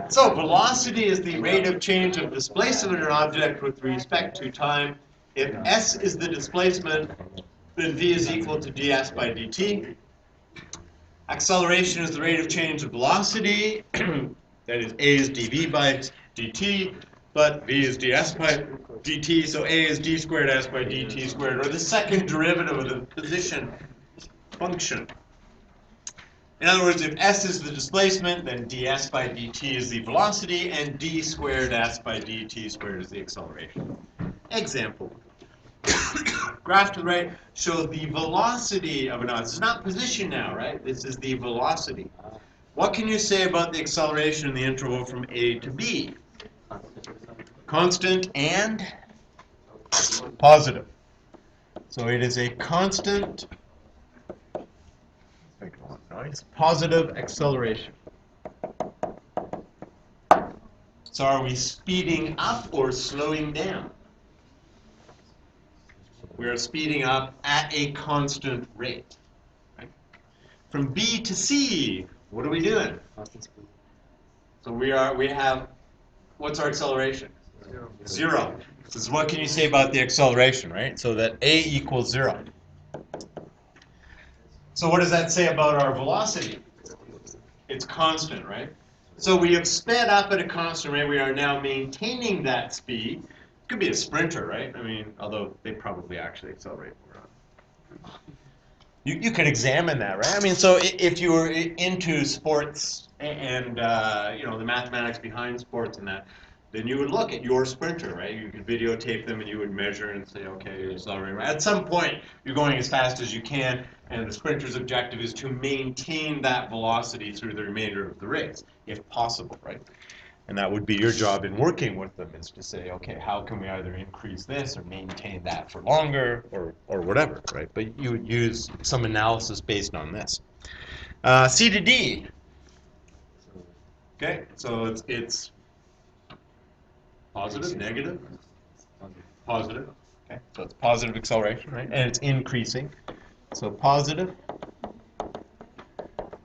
So velocity is the rate of change of displacement of an object with respect to time. If s is the displacement, then v is equal to ds by dt. Acceleration is the rate of change of velocity. That is, a is dv by dt, but v is ds by dt, so a is d squared s by dt squared, or the second derivative of the position function. In other words, if s is the displacement, then ds by dt is the velocity, and d squared s by dt squared is the acceleration. Example. Graph to the right shows the velocity of an object. It's not position now, right? This is the velocity. What can you say about the acceleration in the interval from A to B? Constant and positive. So it is a constant, positive acceleration. So are we speeding up or slowing down? We are speeding up at a constant rate. Right? From B to C, what are we doing? So we have, what's our acceleration? Zero. So what can you say about the acceleration, right? So that A equals 0. So what does that say about our velocity? It's constant, right? So we have sped up at a constant rate. We are now maintaining that speed. It could be a sprinter, right? I mean, although they probably actually accelerate more. You could examine that, right? I mean, so if you were into sports and the mathematics behind sports and that, then you would look at your sprinter, right? You could videotape them and you would measure and say, okay, you're accelerating. At some point, you're going as fast as you can, and the sprinter's objective is to maintain that velocity through the remainder of the race, if possible, right? And that would be your job in working with them, is to say, okay, how can we either increase this or maintain that for longer or whatever, right? But you would use some analysis based on this. C to D. Okay, so it's positive, negative, positive. Okay, so it's positive acceleration, right? And it's increasing. So positive,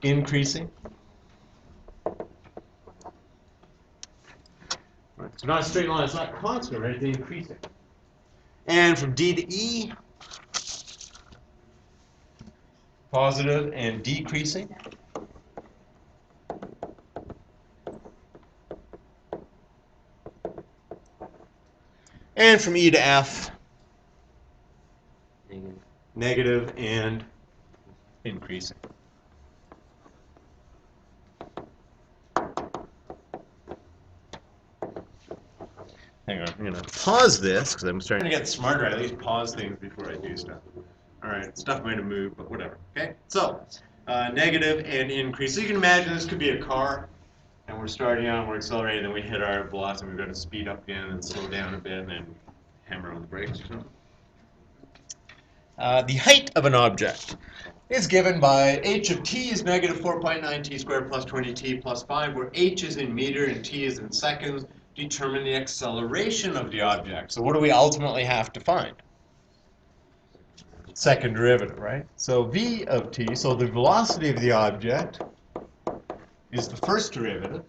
increasing. Right. It's not a straight line, it's not constant, right? It's increasing. And from D to E, positive and decreasing. And from E to F, negative and increasing. Hang on, I'm going to pause this because I'm starting to get smarter. I at least pause things before I do stuff. All right, stuff might have moved, but whatever. Okay, so negative and increase. So you can imagine this could be a car, and we're starting out, we're accelerating, then we hit our velocity, we're going to speed up again and slow down a bit, and then hammer on the brakes or something. The height of an object is given by h of t is negative 4.9 t squared plus 20t plus 5, where h is in meter and t is in seconds. Determine the acceleration of the object. So what do we ultimately have to find? Second derivative, right? So v of t, so the velocity of the object is the first derivative.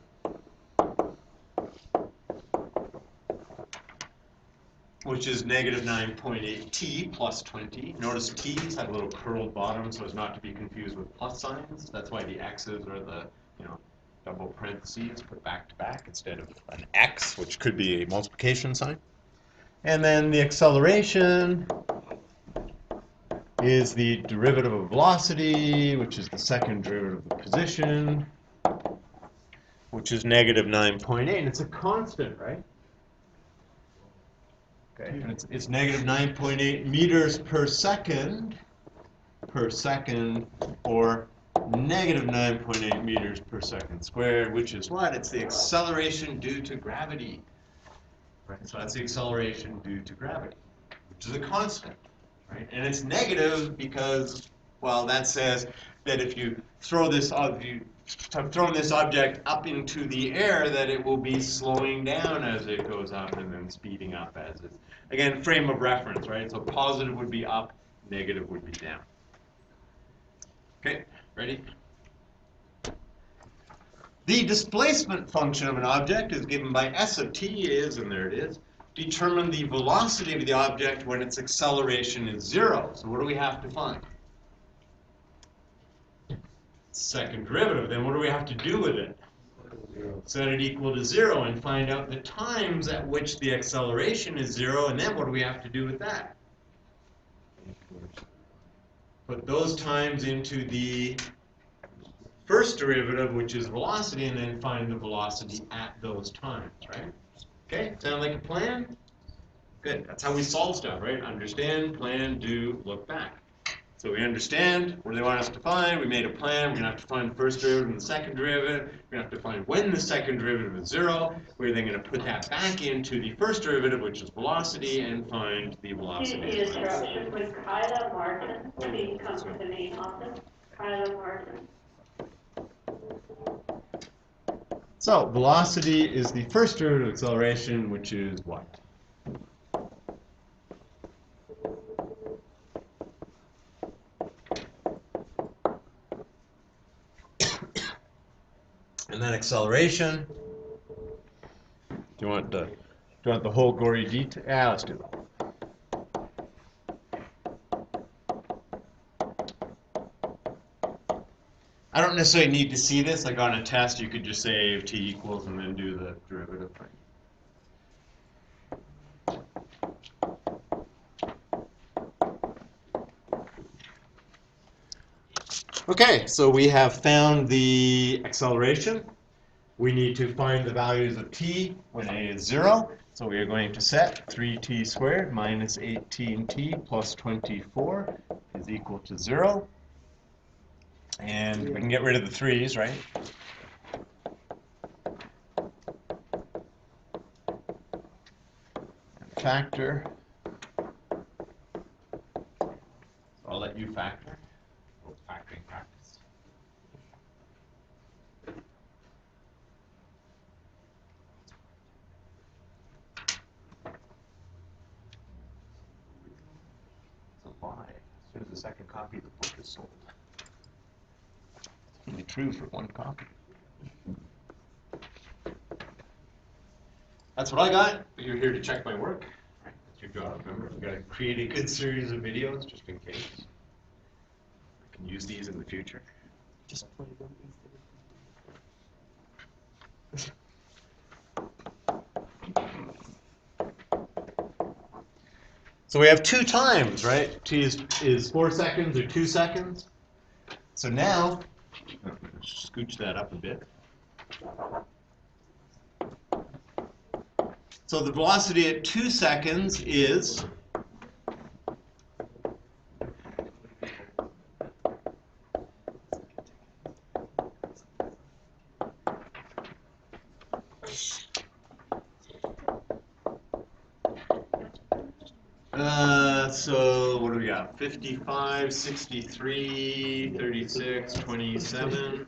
Which is negative 9.8 t plus 20. Notice t's have a little curled bottom so as not to be confused with plus signs. That's why the x's are the, double parentheses put back to back instead of an x, which could be a multiplication sign. And then the acceleration is the derivative of velocity, which is the second derivative of the position, which is negative 9.8. And it's a constant, right? Okay, and it's negative 9.8 meters per second, or negative 9.8 meters per second squared, which is what? It's the acceleration due to gravity. Right? So that's the acceleration due to gravity, which is a constant. Right? And it's negative because, well, that says that if you throw this object up into the air, that it will be slowing down as it goes up and then speeding up as it. Again, frame of reference, right? So positive would be up, negative would be down. Okay, ready? The displacement function of an object is given by s of t is, and there it is, determine the velocity of the object when its acceleration is 0. So what do we have to find? Second derivative. Then what do we have to do with it? Set it equal to 0 and find out the times at which the acceleration is 0, and then what do we have to do with that? Put those times into the first derivative, which is velocity, and then find the velocity at those times, right? Okay, sound like a plan? Good, that's how we solve stuff, right? Understand, plan, do, look back. So we understand what they want us to find, we made a plan, we're going to have to find the first derivative and the second derivative, we're going to have to find when the second derivative is 0, we're then going to put that back into the first derivative, which is velocity, and find the velocity. Excuse the interruption, would Kyla Martin please come to the main office? Kyla Martin. So velocity is the first derivative of acceleration, which is what? And then acceleration. Do you want the whole gory detail? Yeah, let's do that. I don't necessarily need to see this. Like on a test, you could just say t equals and then do the derivative. Okay, so we have found the acceleration. We need to find the values of t when a is 0. So we are going to set 3t squared minus 18t plus 24 is equal to 0. And we can get rid of the 3's, right? And factor. So I'll let you factor. Factoring practice. It's a lie. As soon as the second copy of the book is sold. It's only true for one copy. That's what I got, but you're here to check my work. Right? That's your job, remember? We've got to create a good series of videos just in case. I can use these in the future. Just play them instead of... So we have 2 times, right? T is 4 seconds or 2 seconds. So now, scooch that up a bit. So the velocity at 2 seconds is so what do we got? 55, 63, 36, 27.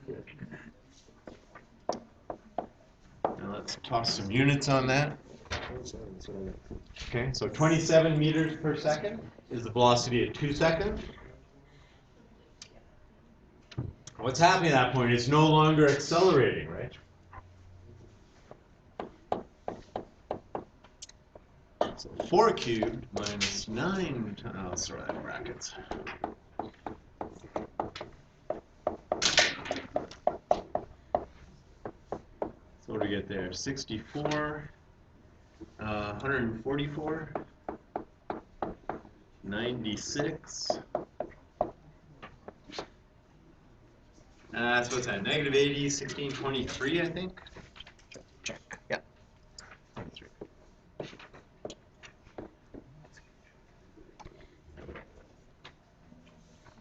Now let's toss some units on that. Okay, so 27 meters per second is the velocity at 2 seconds. What's happening at that point? It's no longer accelerating, right? So 4 cubed minus 9 times, let's throw that in brackets. So what do we get there? 64, 144, 96. So what's that? Negative 80, 1623, I think. Check. Yeah. 23.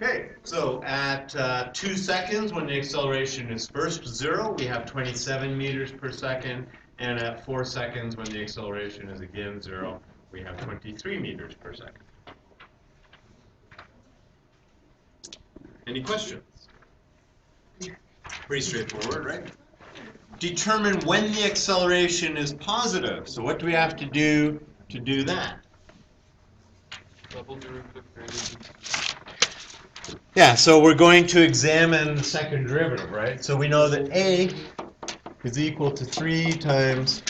Okay, so at 2 seconds, when the acceleration is first 0, we have 27 meters per second, and at 4 seconds, when the acceleration is again 0, we have 23 meters per second. Any questions? Pretty straightforward, right? Determine when the acceleration is positive. So what do we have to do that? Double derivative gradient. Yeah, so we're going to examine the second derivative, right? So we know that A is equal to 3 times.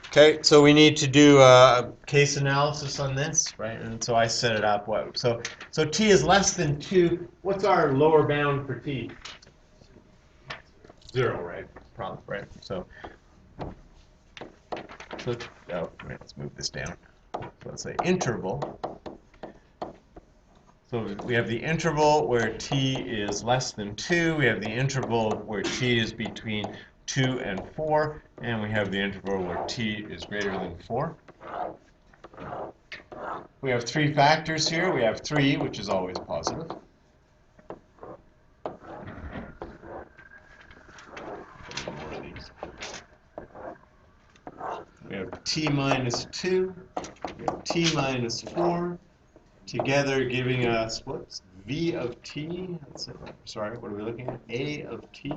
Okay, so we need to do a case analysis on this, right? And so I set it up. So t is less than 2. What's our lower bound for t? 0, right? Probably, right? So oh, right, let's move this down. So let's say interval. So we have the interval where t is less than 2. We have the interval where t is between 2 and 4. And we have the interval where t is greater than 4. We have 3 factors here. We have 3, which is always positive. More of these. We have t minus 2. We have t minus 4. Together giving us, whoops, v of t. Sorry, what are we looking at? A of t.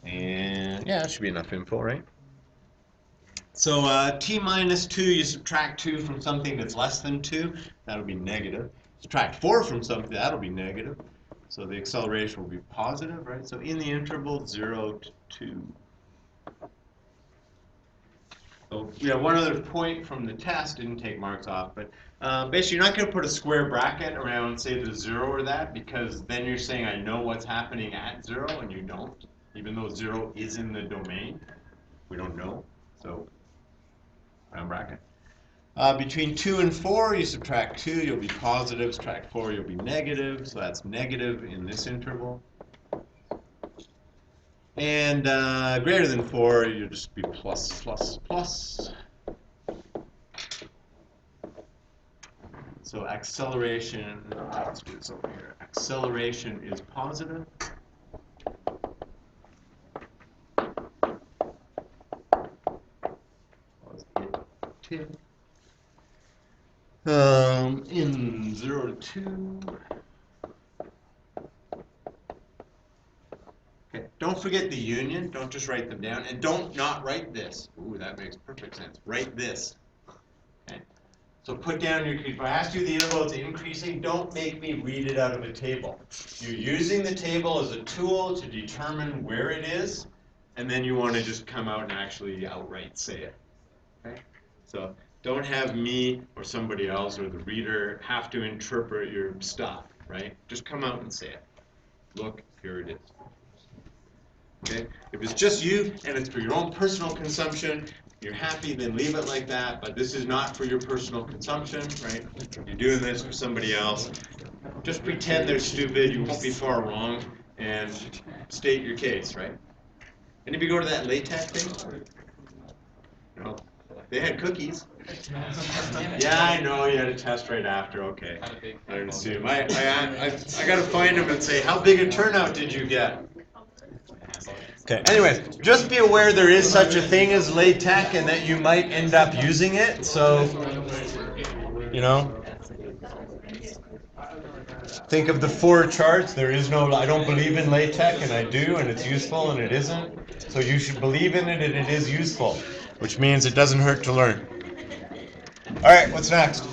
And yeah, that should be enough info, right? So t minus 2, you subtract 2 from something that's less than 2, that'll be negative. Subtract 4 from something, that'll be negative. So the acceleration will be positive, right? So in the interval 0 to 2. So yeah, one other point from the test, didn't take marks off, but basically you're not going to put a square bracket around, say, the 0 or that, because then you're saying I know what's happening at 0, and you don't, even though 0 is in the domain. We don't know, so round bracket. Between 2 and 4, you subtract 2, you'll be positive. Subtract 4, you'll be negative, so that's negative in this interval. And greater than 4, you'll just be plus, plus, plus. So acceleration, let's do this over here. Acceleration is positive. In 0 to 2. Okay, don't forget the union. Don't just write them down. And don't not write this. Ooh, that makes perfect sense. Write this. Okay. So put down your, if I ask you the interval is increasing, don't make me read it out of a table. You're using the table as a tool to determine where it is, and then you want to just come out and actually outright say it. Okay? So don't have me or somebody else or the reader have to interpret your stuff, right? Just come out and say it. Look, here it is. Okay? If it's just you and it's for your own personal consumption, you're happy, then leave it like that, but this is not for your personal consumption, right? You're doing this for somebody else. Just pretend they're stupid, you won't be far wrong, and state your case, right? Any of you go to that LaTeX thing? No. They had cookies. Yeah, I know, you had a test right after, okay. I didn't assume. I got to find them and say, how big a turnout did you get? Okay, anyways, just be aware there is such a thing as LaTeX and that you might end up using it, so, you know, think of the 4 charts. There is no, I don't believe in LaTeX, and I do, and it's useful, and it isn't. So you should believe in it, and it is useful, which means it doesn't hurt to learn. All right, what's next?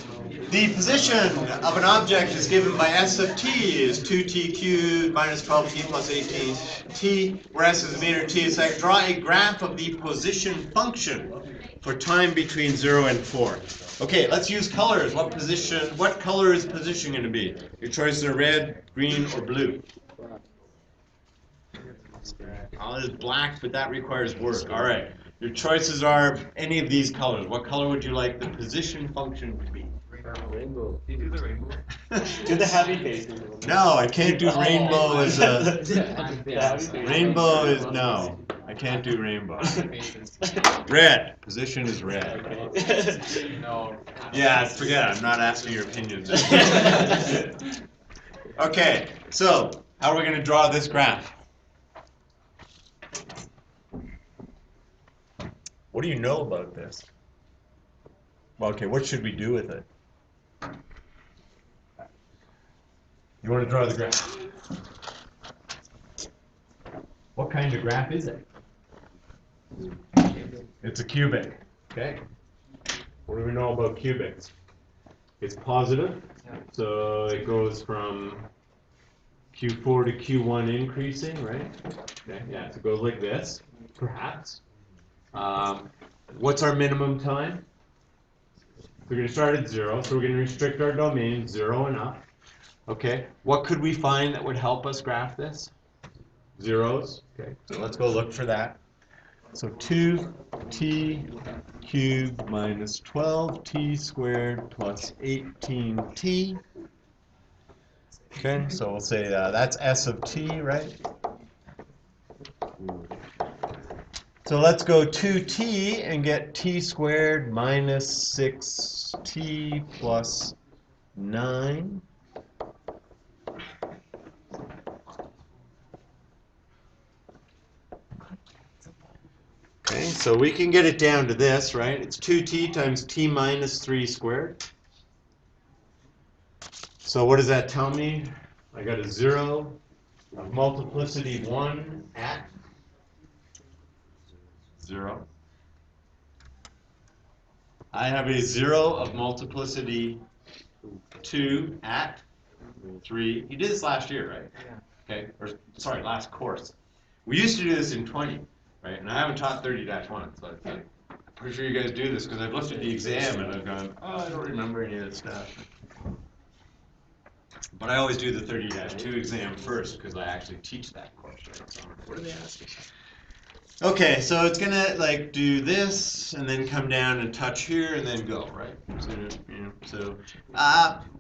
The position of an object is given by S of t is 2t cubed minus 12t plus 18t, where S is a meter, t is a second. Draw a graph of the position function for time between 0 and 4. Okay, let's use colors. What color is position going to be? Your choices are red, green, or blue. It's black, but that requires work. All right. Your choices are any of these colors. What color would you like the position function to be? Rainbow. Do you do the rainbow? Do the happy face. No, I can't do rainbow as a... Rainbow is... No, I can't do rainbow. Red. Position is red. No. Yeah, forget it. I'm not asking your opinions. Okay, so how are we going to draw this graph? What do you know about this? Well, okay, what should we do with it? You want to draw the graph? What kind of graph is it? It's a cubic. Okay. What do we know about cubics? It's positive, so it goes from Q4 to Q1 increasing, right? Okay, yeah, so it goes like this, perhaps. What's our minimum time? We're going to start at 0, so we're going to restrict our domain 0 and up. Okay, what could we find that would help us graph this? Zeros. Okay, so let's go look for that. So 2t cubed minus 12t squared plus 18t. Okay, so we'll say that's s of t, right? So let's go 2t and get t squared minus 6t plus 9. Okay, so we can get it down to this, right? It's 2t times t minus 3 squared. So what does that tell me? I got a 0 of multiplicity 1 at 0. I have a 0 of multiplicity 2 at 3. You did this last year, right? Yeah. Okay, or sorry, last course. We used to do this in 20, right? And I haven't taught 30-1, so I'm pretty sure you guys do this because I've looked at the exam and I've gone, oh, I don't remember any of this stuff. But I always do the 30-2 exam first because I actually teach that course, right? So what are they asking? Okay, so it's gonna like do this and then come down and touch here and then go, right? So,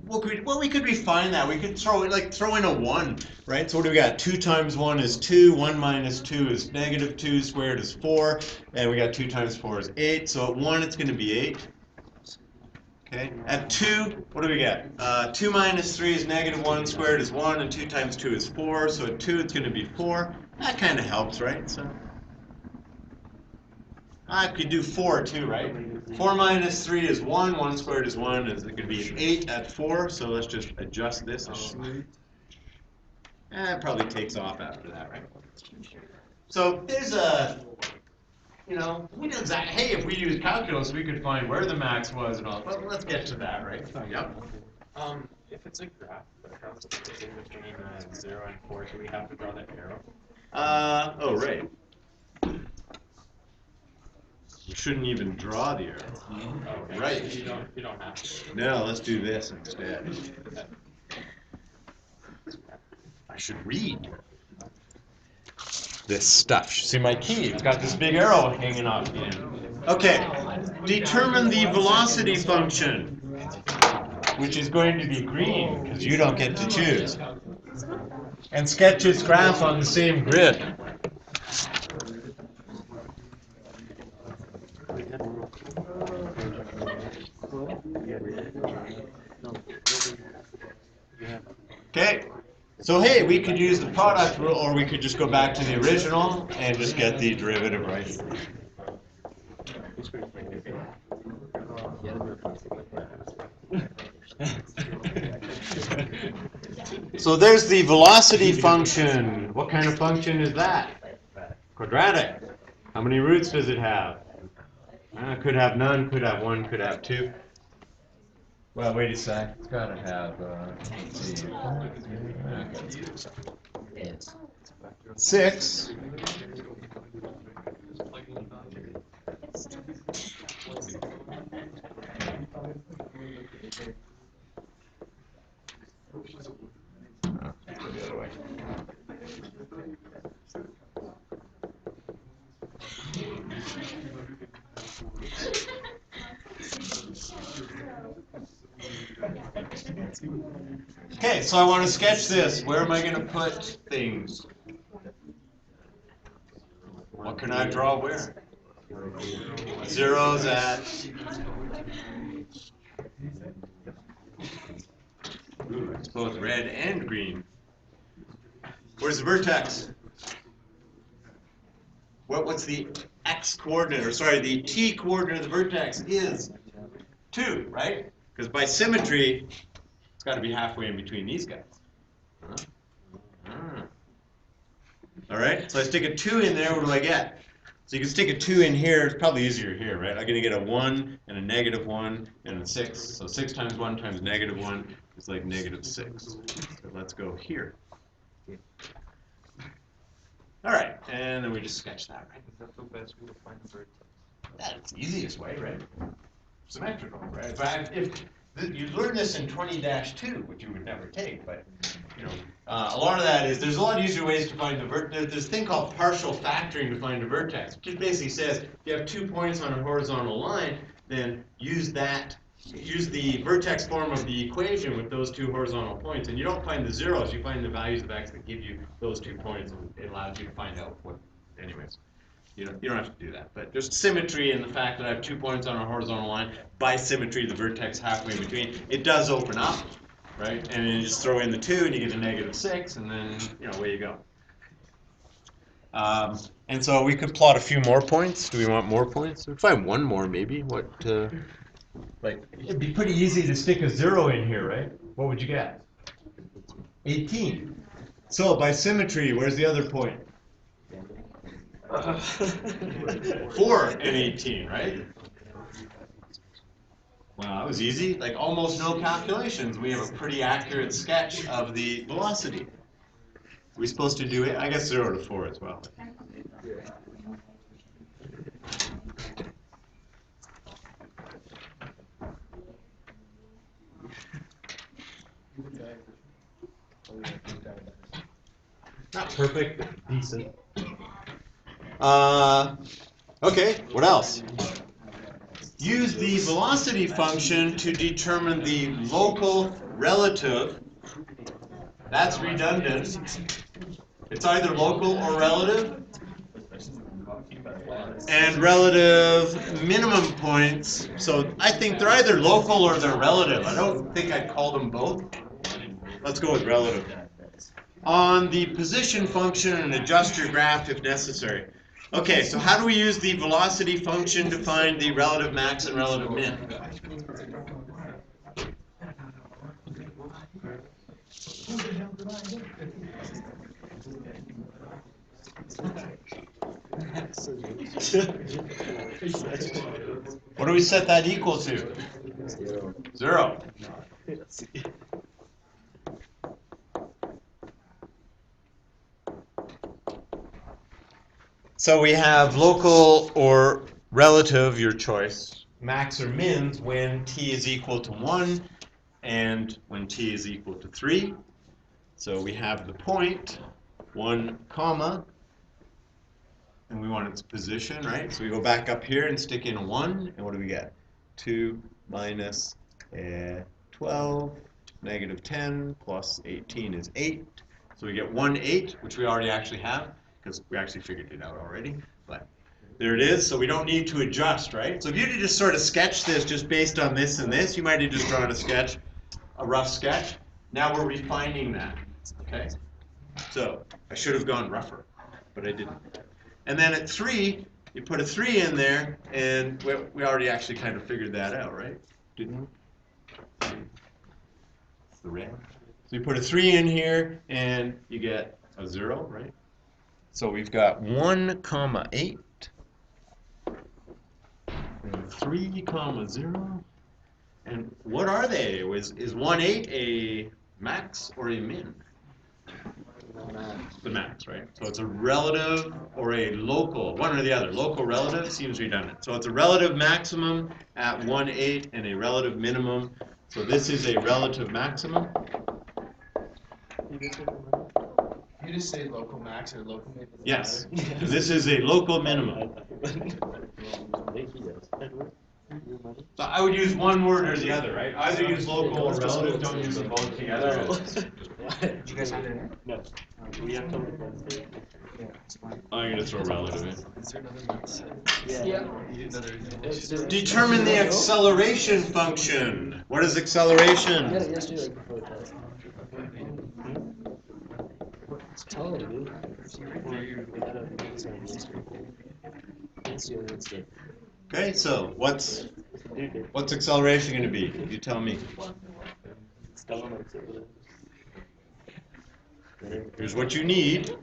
what we could refine that? We could throw in a 1, right? So what do we got? 2 times 1 is 2. 1 minus 2 is negative 2 squared is 4, and we got 2 times 4 is 8. So at 1 it's gonna be 8. Okay. At 2, what do we get? 2 minus 3 is negative 1 squared is 1, and 2 times 2 is 4. So at 2 it's gonna be 4. That kind of helps, right? So. I could do 4 too, right? 4 minus 3 is 1. 1 squared is 1. It's going to be 8 at 4. So let's just adjust this. It probably takes off after that, right? So there's a, we know exactly, hey, if we use calculus, we could find where the max was and all. But let's get to that, right? Yep. If it's a graph that has a position between 0 and 4, do we have to draw that arrow? Oh, right. We shouldn't even draw the arrow. Okay. Right. You don't have to. No, let's do this instead. I should read this stuff. See my key? It's got this big arrow hanging off the end. Okay. Determine the velocity function, which is going to be green because you don't get to choose. And sketch its graph on the same grid. Okay, so hey, we could use the product rule, or we could just go back to the original and just get the derivative right. So there's the velocity function. What kind of function is that? Quadratic. How many roots does it have? Could have none, could have 1, could have 2. Well, wait a sec. It's got to have, let's see. 6. The other way. Okay, so I want to sketch this. Where am I going to put things? What can I draw where? Zeros at... Ooh, it's both red and green. Where's the vertex? What's the x coordinate, or sorry, the t coordinate of the vertex is 2, right? Because by symmetry, it's got to be halfway in between these guys. All right, so I stick a 2 in there, what do I get? So you can stick a 2 in here. It's probably easier here, right? I'm going to get a 1 and a negative 1 and a 6. So 6 times 1 times negative 1 is like negative 6. So let's go here. All right, and then we just sketch that, right? That's the best way to find the vertex. That's the easiest way, right? Symmetrical, right? If you learn this in 20-2, which you would never take, but you know, a lot of that is there's a lot easier ways to find the vertex. There's a thing called partial factoring to find a vertex, which just basically says if you have 2 points on a horizontal line, then use the vertex form of the equation with those 2 horizontal points, and you don't find the zeros. You find the values of x that give you those 2 points, and it allows you to find out what. Anyways. You don't have to do that, but just symmetry and the fact that I have 2 points on a horizontal line, by symmetry, the vertex halfway in between, it does open up, right? And then you just throw in the 2 and you get a negative 6, and then, away you go. And so we could plot a few more points. Do we want more points? We'd find one more, maybe. Like, it'd be pretty easy to stick a 0 in here, right? What would you get? 18. So by symmetry, where's the other point? 4 and 18, right? Wow, that was easy. Like almost no calculations. We have a pretty accurate sketch of the velocity. Are we supposed to do it? I guess 0 to 4 as well. Not perfect, but decent. Okay, what else? Use the velocity function to determine the local relative. That's redundant. It's either local or relative. And relative minimum points. So I think they're either local or they're relative. I don't think I'd call them both. Let's go with relative. On the position function and adjust your graph if necessary. Okay, so how do we use the velocity function to find the relative max and relative min? What do we set that equal to? 0. So we have local or relative, your choice, max or mins when t is equal to 1 and when t is equal to 3. So we have the point, 1 comma, and we want its position, right? So we go back up here and stick in a 1, and what do we get? 2 minus 12, negative 10, plus 18 is 8. So we get 1, 8, which we already actually have, because we actually figured it out already. But there it is, so we don't need to adjust, right? So if you had just sort of sketch this just based on this and this, you might have just drawn a rough sketch. Now we're refining that, okay? So I should have gone rougher, but I didn't. And then at 3, you put a 3 in there, and we already actually kind of figured that out, right? Didn't we? It's the red. So you put a 3 in here, and you get a 0, right? So we've got 1 comma 8, and 3 comma 0. And what are they? Is 1, 8 a max or a min? The max, right? So it's a relative or a local, one or the other. Local relative seems redundant. So it's a relative maximum at 1, 8 and a relative minimum. So this is a relative maximum. You just say local max or local min? Yes. And this is a local minimum. So I would use one word or the other, right? Either use local or relative. Don't use them both together. You guys have it? No. We have to. I'm going to throw relative in. Is there another max? Yeah. Determine the acceleration function. What is acceleration? Yeah, yesterday, like before the test. Tell me, dude. Okay, so what's acceleration going to be? You tell me. Here's what you need.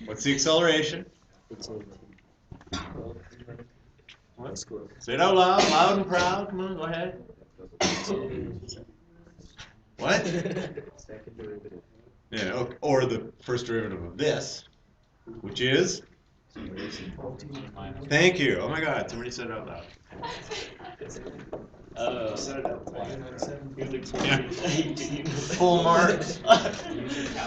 What's the acceleration? It's 18. What? Square. Say it out loud, loud and proud. Come on, go ahead. What? Second derivative. Yeah, or the first derivative of this, which is? Thank you. Oh my God, somebody said it out loud. Full marks.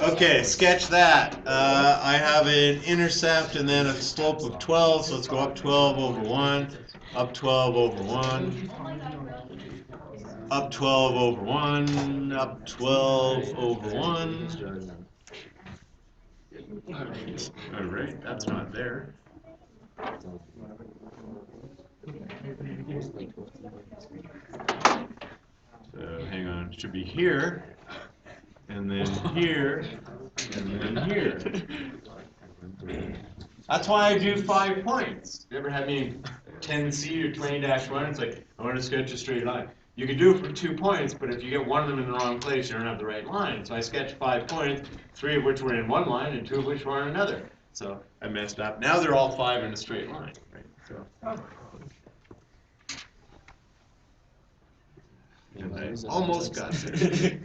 Okay, sketch that. I have an intercept and then a slope of 12, so let's go up 12 over 1, up 12 over 1, up 12 over 1, up 12 over 1. All right, that's not there. So hang on, it should be here, and then here, and then here. That's why I do 5 points. You ever had me 10C or 20-1? It's like, I want to sketch a straight line. You can do it for 2 points, but if you get one of them in the wrong place, you don't have the right line. So I sketched 5 points, 3 of which were in one line, and 2 of which were in another. So I messed up. Now they're all 5 in a straight line, right? So. And I almost got there.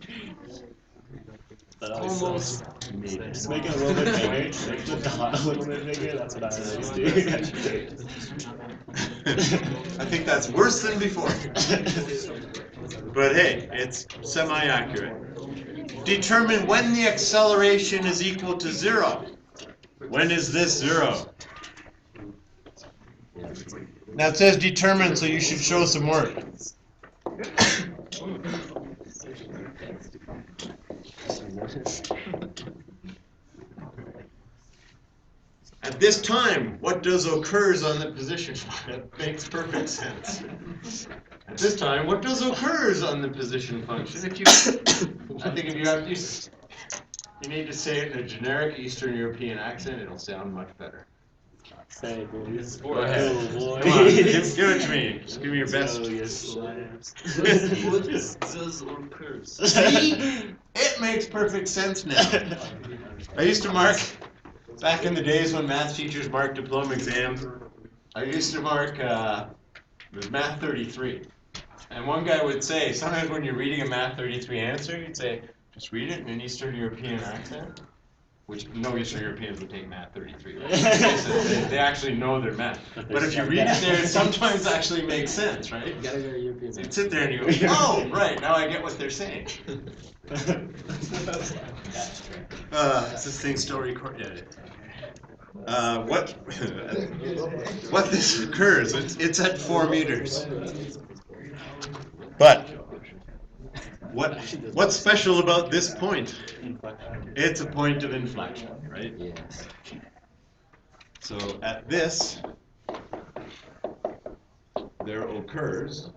Almost made it. Just make it a little bit bigger. Make the dot a little bit bigger. That's what I always do. I think that's worse than before. But hey, it's semi-accurate. Determine when the acceleration is equal to 0. When is this 0? Now it says determine, so you should show some work. At this time, what does occurs on the position? That makes perfect sense. At this time, what does occurs on the position function? If you, I think if you have you need to say it in a generic Eastern European accent, it'll sound much better. Say it, boys. Go ahead. Oh, boy. Come on, give it to me. Just give me your best. Oh, yes, slabs. What does occurs? See? It makes perfect sense now. I used to mark, back in the days when math teachers marked diploma exams, I used to mark it was Math 33. And one guy would say, sometimes when you're reading a Math 33 answer, you'd say, just read it in an Eastern European accent. Which no Eastern Europeans would take Math 33. Right? They actually know their math. But if you read it there, it sometimes actually makes sense, right? You gotta go to European. So you'd sit there and you go, oh, right, now I get what they're saying. Is this thing still recorded? Yeah, what this occurs, it's at 4 meters. But what's special about this point? It's a point of inflection, right? Yes. So at this, there occurs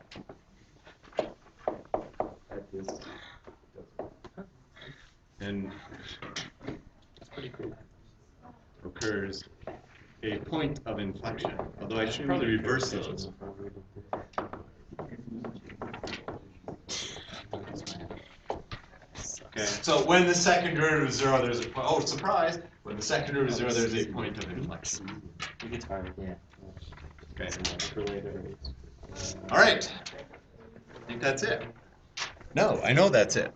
and That's pretty cool. occurs a point of inflection. Although I should probably reverse those. Okay, so when the second derivative is 0, there's a point. Oh, surprise! When the second derivative is 0, there's a point of inflection. I think it's hard. Yeah. Okay. Related. All right. I think that's it. No, I know that's it.